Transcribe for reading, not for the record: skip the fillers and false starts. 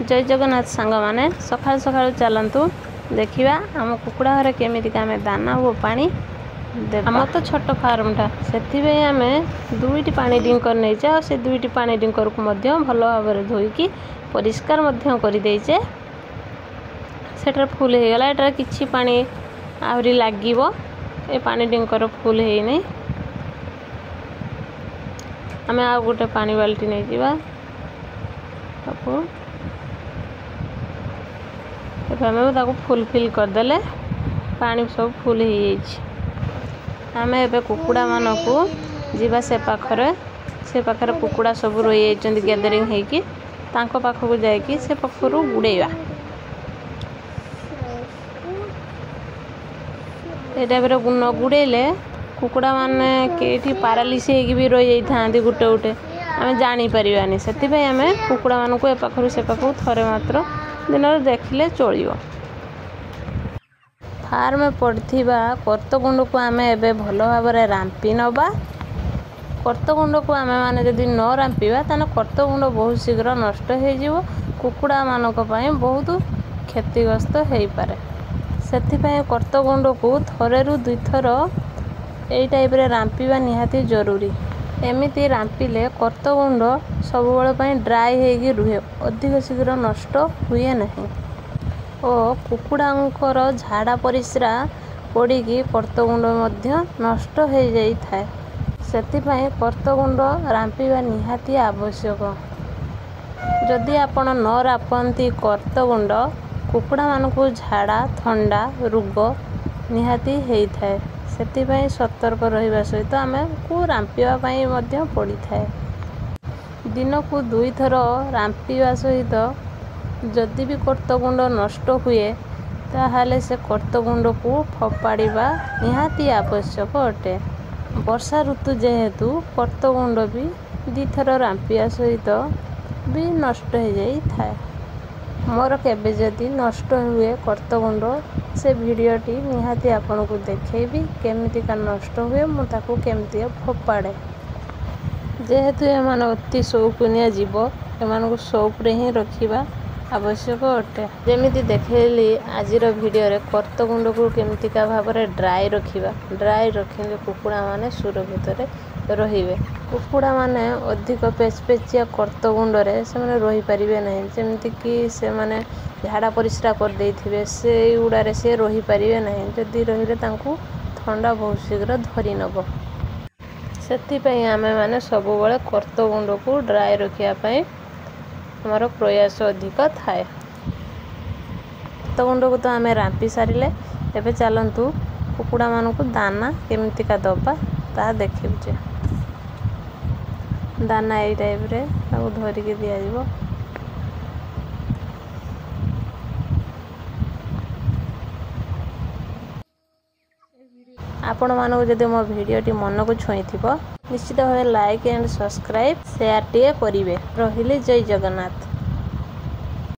जय जगन्नाथ सांग माने सकाल सकाल चलतु देखा आम कुकुड़ा घर केमी आम दाना वो पानी आम तो छोट फार्मटा से आम दुईटी पानी डिंकर नहीं जा से दुईटी पानी डिंकर को भल भाव धोईकी परिष्कार करदेचे सेटा फुल हो गला एटार किछि पानी आहरी लागिवो ए पानी डिंकर फुल है नहीं आम आ गोटे पानी बाल्टी नहीं जीवा आम फुलफिल करदेले पानी सब फुल हो आम ए कुकुड़ा मान को जीवा से पाखरे कुकुड़ा सब रही जाइए गैदरिंग होगी पाखक जाकि से पाखर गुड़ेवा ये टाइप न गुड़ेले कुकुड़ा माने कई पारालिस भी रही जाती गोटे गोटे आम जानीपारानी से आम कुकुड़ा मान को ए पाखर से पाखक थरे मात्र दिन देखले चलो फार्म पड़थिबा कर्तगुंड को आम ए भल भाव रांपी नवा कर्तगुंड को आम मैंने जदि न रांपीबा ताने कर्तगुंड बहुत शीघ्र नष्ट हो कुकुड़ा मानक पई बहुत क्षतिग्रस्त हो पारे से कर्तगुंड को थरे रु दुई थर यही टाइप रांपीबा निहाती जरूरी एमिति रांपिले कर्तगुंड सब ड्राई होगी रुहे अधिक शीघ्र नष्ट हुए नहीं और कुकुड़ांकर झाड़ा परिस्रा पड़ी कर्तगुंड नष्ट हो जाई थाए सेतिपई कर्तगुंड रांपिबा निहाती आवश्यक जदि आपण न रांपती कर्तगुंड कुकुड़ा मानक झाड़ा थंडा रोग निहाती होई थाए सेतिपई सतर्क रहिबा सहित आम को रांपिबा पई मध्य पड़ी थाए दिन को दुई थर रांपिबा सहित जदि भी कर्तगुंड नष्ट हुए ताहाले से कर्तगुंड को फपाड़िबा निहाती आवश्यक अटे वर्षा ऋतु जेहेतु कर्तगुंड भी दी थर रांपिया सहित भी नष्ट हो जाई थाए मोर केबे जदि नष्ट हुए कर्तगुंड से वीडियोटी निहाती आपन को देखेबी केमिति का नष्ट हुए मु ताको केमिति फपाड़े जेहेतु एमान अति शौकुनिया जीव एमान को शौक रे ही रखिबा आवश्यक अटे जेमिति देखैली आजिर वीडियो रे कर्तगुंड को केमिति का भाव ड्राई रखिबा ड्राई रखिले कुकुड़ा माने सुरक्षित रे रहिबे कुकुड़ा माने अधिक पेचपेचिया कर्तगुंड रे से माने रही परिबे नहीं जेमिति कि से माने झाड़ा परिस्रा कर देथिबे से उडारे से रही परिबे नहीं जदि रहिले तांकू ठंडा बहुत शीघ्र धरी नबो सेतिपई आमे माने सब बेले कर्तगुंड को ड्राई रखिया पई हमारो प्रयास अधिक थाए कर्तगुंड को तो आम रांपी सारे एबे चलतु कुकुड़ा मान को दाना केमिति का दबा ता देखिबे दाना यही टाइप रे धरिकी दिया जिवो आपण मानक जदि मो वीडियोटी मन को छुई निश्चित भाव लाइक एंड सब्सक्राइब शेयर टे करिवे रहिले जय जगन्नाथ।